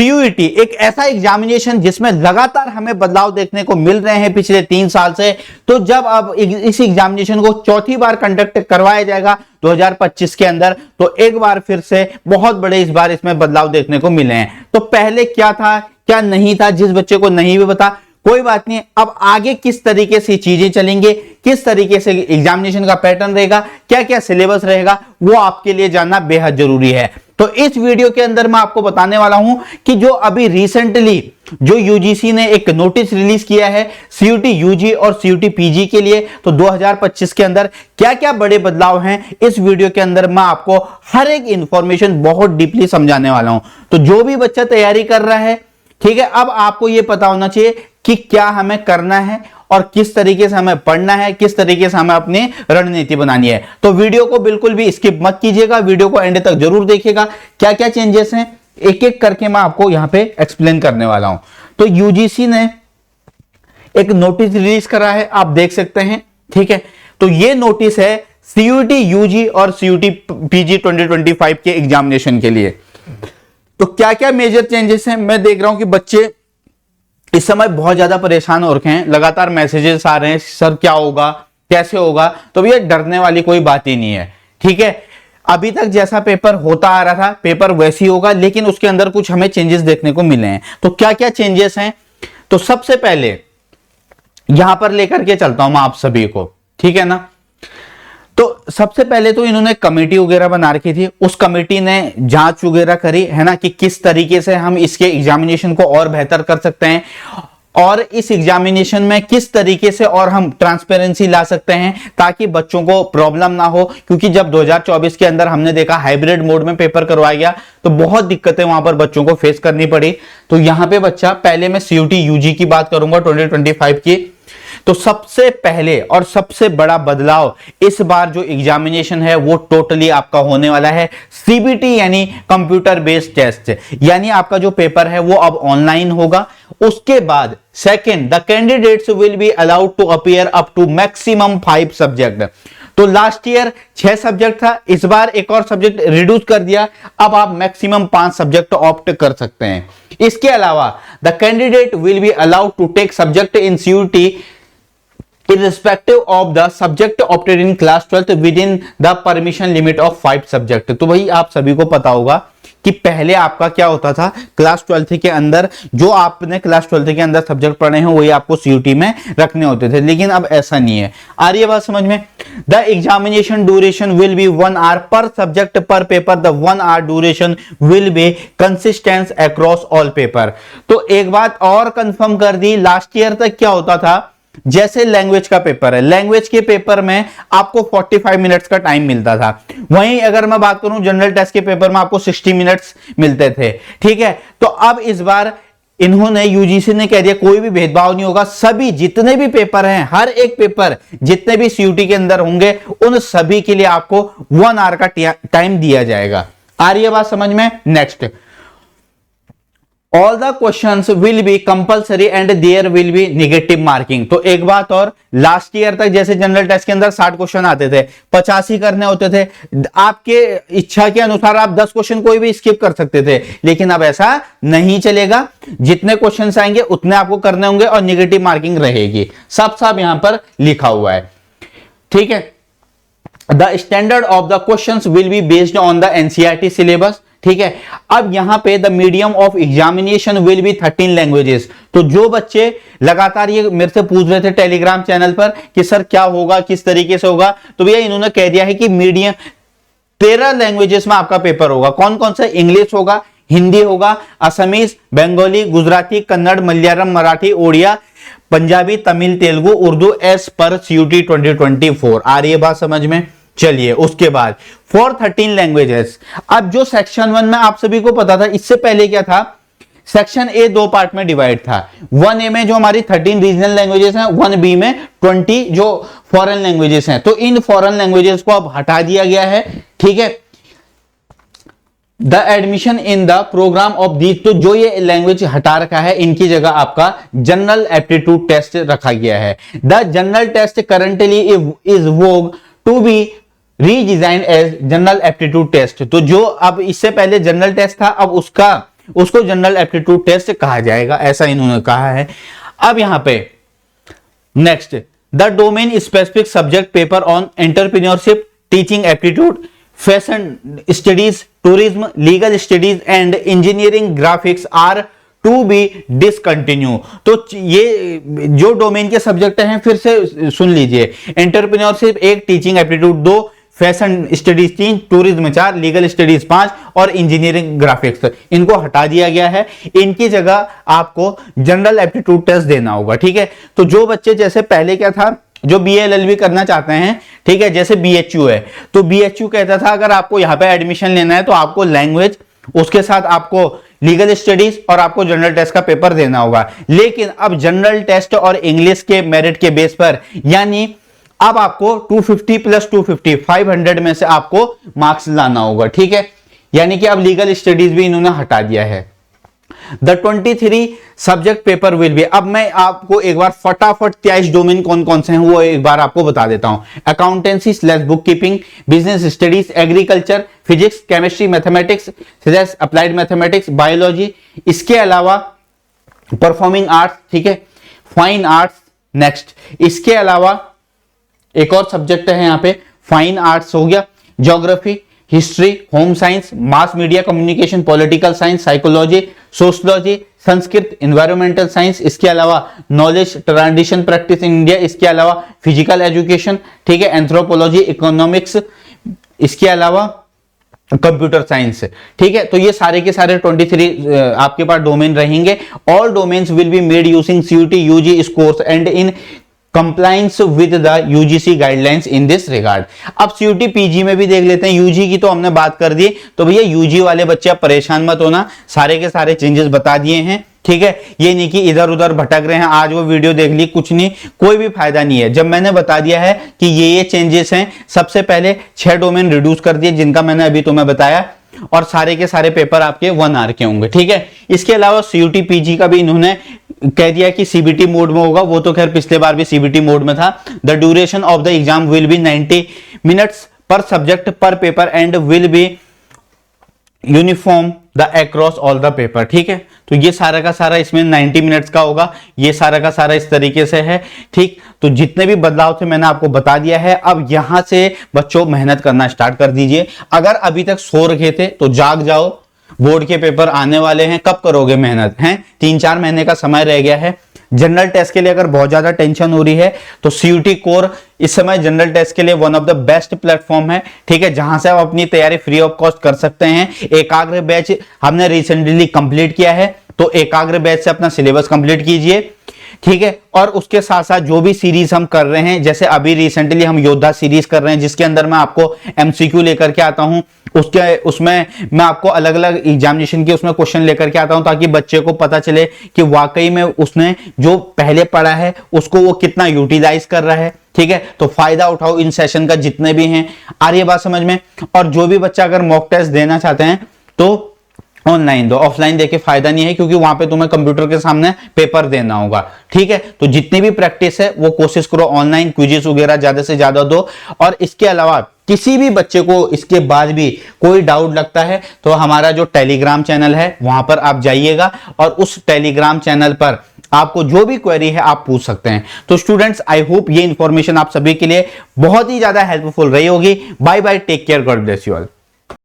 CUET एक ऐसा examination जिसमें लगातार हमें बदलाव देखने को मिल रहे हैं पिछले 3 साल से। तो जब अब इस एग्जामिनेशन को चौथी बार कंडक्ट करवाया जाएगा 2025 के अंदर, तो एक बार फिर से बहुत बड़े इस बार इसमें बदलाव देखने को मिले हैं। तो पहले क्या था क्या नहीं था, जिस बच्चे को नहीं भी पता कोई बात नहीं, अब आगे किस तरीके से चीजें चलेंगे, किस तरीके से एग्जामिनेशन का पैटर्न रहेगा, क्या क्या सिलेबस रहेगा, वो आपके लिए जानना बेहद जरूरी है। तो इस वीडियो के अंदर मैं आपको बताने वाला हूं कि जो अभी रिसेंटली जो यूजीसी ने एक नोटिस रिलीज किया है सीयूटी यूजी और सीयूटी पीजी के लिए, तो 2025 के अंदर क्या क्या बड़े बदलाव हैं, इस वीडियो के अंदर मैं आपको हर एक इंफॉर्मेशन बहुत डीपली समझाने वाला हूं। तो जो भी बच्चा तैयारी कर रहा है, ठीक है, अब आपको यह पता होना चाहिए कि क्या हमें करना है और किस तरीके से हमें पढ़ना है, किस तरीके से हमें अपनी रणनीति बनानी है। तो वीडियो को बिल्कुल भी स्किप मत कीजिएगा, वीडियो को एंड तक जरूर देखिएगा। क्या क्या चेंजेस हैं एक एक करके मैं आपको यहां पे एक्सप्लेन करने वाला हूं। तो यूजीसी ने एक नोटिस रिलीज करा है, आप देख सकते हैं, ठीक है। तो ये नोटिस है सीयूटी यूजी और सीयूटी पीजी 2025 के एग्जामिनेशन के लिए। तो क्या क्या मेजर चेंजेस हैं, मैं देख रहा हूं कि बच्चे इस समय बहुत ज्यादा परेशान हो रखे हैं, लगातार मैसेजेस आ रहे हैं सर क्या होगा कैसे होगा। तो ये डरने वाली कोई बात ही नहीं है, ठीक है। अभी तक जैसा पेपर होता आ रहा था पेपर वैसे ही होगा, लेकिन उसके अंदर कुछ हमें चेंजेस देखने को मिले हैं। तो क्या क्या चेंजेस हैं, तो सबसे पहले यहां पर लेकर के चलता हूं मैं आप सभी को, ठीक है ना। तो सबसे पहले तो इन्होंने कमेटी वगैरह बना रखी थी, उस कमेटी ने जांच वगैरह करी है ना कि किस तरीके से हम इसके एग्जामिनेशन को और बेहतर कर सकते हैं और इस एग्जामिनेशन में किस तरीके से और हम ट्रांसपेरेंसी ला सकते हैं ताकि बच्चों को प्रॉब्लम ना हो। क्योंकि जब 2024 के अंदर हमने देखा हाइब्रिड मोड में पेपर करवाया गया तो बहुत दिक्कतें वहां पर बच्चों को फेस करनी पड़ी। तो यहां पे बच्चा, पहले मैं सीयूटी यूजी की बात करूंगा 2025 की। तो सबसे पहले और सबसे बड़ा बदलाव इस बार जो एग्जामिनेशन है वो टोटली आपका होने वाला है सीबीटी यानी कंप्यूटर बेस्ड टेस्ट, यानी आपका जो पेपर है वो अब ऑनलाइन होगा। उसके बाद second, the candidates will be allowed to appear up to maximum 5 subject. तो लास्ट ईयर 6 सब्जेक्ट था, इस बार एक और सब्जेक्ट रिड्यूस कर दिया, अब आप मैक्सिमम 5 सब्जेक्ट ऑप्ट कर सकते हैं। इसके अलावा the candidate will be allowed to take subject in CUET irrespective of the subject opted in class 12th within the permission limit of 5 subject। तो भाई आप सभी को पता होगा कि पहले आपका क्या होता था, क्लास 12th के अंदर जो आपने क्लास 12th के अंदर सब्जेक्ट पढ़े हैं वही आपको सीयूटी में रखने होते थे, लेकिन अब ऐसा नहीं है। आ रही है बात समझ में। The examination duration will be 1 hour per subject per paper, the 1 hour duration will be consistent across all paper. तो एक बात और कंफर्म कर दी, लास्ट ईयर तक क्या होता था, जैसे लैंग्वेज का पेपर है, लैंग्वेज के पेपर में आपको 45 मिनट्स का टाइम मिलता था, वहीं अगर मैं बात करूं जनरल टेस्ट के पेपर में आपको 60 मिनट्स मिलते थे, ठीक है। तो अब इस बार इन्होंने यूजीसी ने कह दिया कोई भी भेदभाव नहीं होगा, सभी जितने भी पेपर हैं, हर एक पेपर जितने भी सीयूटी के अंदर होंगे उन सभी के लिए आपको 1 आवर का टाइम दिया जाएगा। आ रही है बात समझ में। Next, All the questions will be compulsory and there will be negative marking। तो एक बात और, लास्ट ईयर तक जैसे जनरल टेस्ट के अंदर 60 क्वेश्चन आते थे, 85 करने होते थे, आपके इच्छा के अनुसार आप 10 क्वेश्चन कोई भी स्किप कर सकते थे, लेकिन अब ऐसा नहीं चलेगा, जितने क्वेश्चंस आएंगे उतने आपको करने होंगे और नेगेटिव मार्किंग रहेगी। सब यहां पर लिखा हुआ है, ठीक है। The standard of the questions will be based on the NCERT syllabus, ठीक है। अब यहां पे the medium of examination will be 13 languages. तो जो बच्चे लगातार ये मेरे से पूछ रहे थे टेलीग्राम चैनल पर कि सर क्या होगा किस तरीके से होगा, तो भैया इन्होंने कह दिया है कि मीडियम 13 लैंग्वेजेस में आपका पेपर होगा। कौन कौन सा, इंग्लिश होगा, हिंदी होगा, Assamese, Bengali, Gujarati, Kannada, Malayalam, Marathi, Odia, Punjabi, Tamil, Telugu, Urdu as per CUET 2024। आ रही है बात समझ में। चलिए उसके बाद फॉर 13 लैंग्वेजेस। अब जो सेक्शन 1 में आप सभी को पता था, इससे पहले क्या था, सेक्शन ए 2 पार्ट में डिवाइड था। 1A में जो हमारी 13 रीजनल लैंग्वेजेस हैं, 1B में 20 जो फॉरेन लैंग्वेजेस हैं। तो इन फॉरेन लैंग्वेजेस को अब हटा दिया गया है, ठीक है। The admission in the programme of these, तो जो ये लैंग्वेज हटा रखा है इनकी जगह आपका जनरल एप्टीट्यूड टेस्ट रखा गया है। The general test currently is vogue to be redesign as general aptitude test. तो जो अब इससे पहले जनरल टेस्ट था, अब उसका उसको जनरल एप्टीट्यूड टेस्ट कहा जाएगा, ऐसा इन्होंने कहा है। अब यहां पे next, the domain specific subject paper on entrepreneurship, teaching aptitude, fashion studies, tourism, legal studies and engineering graphics are to be discontinue. तो ये जो डोमेन के सब्जेक्ट हैं फिर से सुन लीजिए, entrepreneurship 1, teaching aptitude 2, fashion studies 3, tourism 4, legal studies 5 और engineering graphics, इनको हटा दिया गया है। इनकी जगह आपको जनरल एप्टीट्यूड टेस्ट देना होगा, ठीक है। तो जो बच्चे जैसे पहले क्या था, जो BA-LLB करना चाहते हैं, ठीक है, जैसे BHU है, तो BHU कहता था अगर आपको यहाँ पे एडमिशन लेना है तो आपको लैंग्वेज, उसके साथ आपको लीगल स्टडीज और आपको जनरल टेस्ट का पेपर देना होगा। लेकिन अब जनरल टेस्ट और इंग्लिश के मेरिट के बेस पर, यानी अब आपको 250 प्लस 250 500 में से आपको मार्क्स लाना होगा, ठीक है। यानी कि अब लीगल स्टडीज भी इन्होंने हटा दिया है। The 23 subject paper will be, अब मैं आपको एक बार फटाफट 23 डोमेन कौन कौन से हैं वो एक बार आपको बता देता हूं। Accountancy / book keeping, business studies, agriculture, physics, chemistry, mathematics, applied mathematics, biology, इसके अलावा परफॉर्मिंग आर्ट्स, ठीक है, फाइन आर्ट्स। नेक्स्ट, इसके अलावा एक और सब्जेक्ट है यहां पे, फाइन आर्ट्स हो गया, geography, history, home science, mass media communication, political science, psychology, sociology, Sanskrit, environmental science, इसके अलावा knowledge transition practice in India, इसके अलावा फिजिकल एजुकेशन, ठीक है, एंथ्रोपोलॉजी, इकोनॉमिक्स, इसके अलावा कंप्यूटर साइंस, ठीक है। तो ये सारे के सारे 23 आपके पास डोमेन रहेंगे। All domains will be made using CUET UG scores and in compliance with the UGC guidelines in this regard. अब CUET PG में भी देख लेते हैं। UG की तो हमने बात कर दी, तो भैया UG वाले बच्चे परेशान मत होना, सारे के सारे चेंजेस बता दिए हैं, ठीक है। ये नहीं कि इधर उधर भटक रहे हैं, आज वो वीडियो देख ली, कुछ नहीं, कोई भी फायदा नहीं है। जब मैंने बता दिया है कि ये चेंजेस हैं, सबसे पहले 6 डोमेन रिड्यूस कर दिए जिनका मैंने अभी तुम्हें बताया, और सारे के सारे पेपर आपके 1 आवर के होंगे, ठीक है। इसके अलावा CUET PG का भी इन्होंने कह दिया कि CBT मोड में होगा, वो तो खैर पिछले बार भी CBT मोड में था। The duration of the exam will be 90 minutes पर subject per paper and will be uniform the across all the paper, ठीक है। तो ये सारा का सारा इसमें 90 मिनट्स का होगा, ये सारा का सारा इस तरीके से है, ठीक। तो जितने भी बदलाव थे मैंने आपको बता दिया है। अब यहां से बच्चों मेहनत करना स्टार्ट कर दीजिए। अगर अभी तक सो रखे थे तो जाग जाओ, बोर्ड के पेपर आने वाले हैं, कब करोगे मेहनत, हैं 3-4 महीने का समय रह गया है। जनरल टेस्ट के लिए अगर बहुत ज्यादा टेंशन हो रही है तो CUET कोर इस समय जनरल टेस्ट के लिए one of the best platform है, ठीक है, जहां से आप अपनी तैयारी फ्री ऑफ कॉस्ट कर सकते हैं। एकाग्र बैच हमने रिसेंटली कंप्लीट किया है, तो एकाग्र बैच से अपना सिलेबस कंप्लीट कीजिए, ठीक है। और उसके साथ साथ जो भी सीरीज हम कर रहे हैं, जैसे अभी रिसेंटली हम योद्धा सीरीज कर रहे हैं जिसके अंदर मैं आपको MCQ लेकर के आता हूं, उसमें मैं आपको अलग अलग एग्जामिनेशन के उसमें क्वेश्चन लेकर के आता हूं, ताकि बच्चे को पता चले कि वाकई में उसने जो पहले पढ़ा है उसको वो कितना यूटिलाइज कर रहा है, ठीक है। तो फायदा उठाओ इन सेशन का जितने भी हैं, आ रही है बात समझ में। और जो भी बच्चा अगर मॉक टेस्ट देना चाहते हैं तो ऑनलाइन दो, ऑफलाइन देके फायदा नहीं है, क्योंकि वहां पे तुम्हें कंप्यूटर के सामने पेपर देना होगा, ठीक है। तो जितनी भी प्रैक्टिस है वो कोशिश करो ऑनलाइन, क्विज़ेस वगैरह ज्यादा से ज्यादा दो। और इसके अलावा किसी भी बच्चे को इसके बाद भी कोई डाउट लगता है तो हमारा जो टेलीग्राम चैनल है वहां पर आप जाइएगा, और उस टेलीग्राम चैनल पर आपको जो भी क्वेरी है आप पूछ सकते हैं। तो स्टूडेंट्स, आई होप ये इंफॉर्मेशन आप सभी के लिए बहुत ही ज्यादा हेल्पफुल रही होगी। Bye bye, take care, God bless you all.